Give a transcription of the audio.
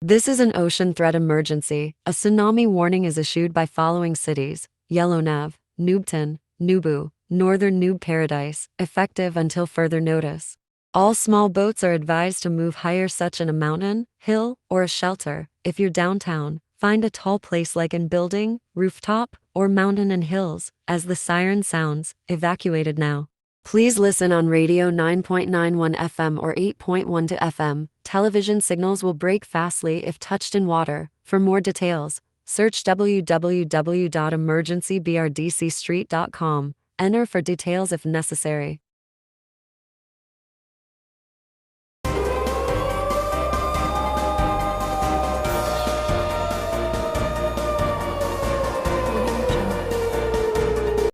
This is an ocean threat emergency. A tsunami warning is issued by following cities: Yellowknav, Noobton, Nubu, Northern Noob Paradise, effective until further notice. All small boats are advised to move higher, such as a mountain, hill, or a shelter. If you're downtown, find a tall place like in building, rooftop, or mountain and hills. As the siren sounds, evacuated now. Please listen on radio 9.91 FM or 8.12 FM. Television signals will break fastly if touched in water. For more details, search www.emergencybrdcstreet.com. Enter for details if necessary.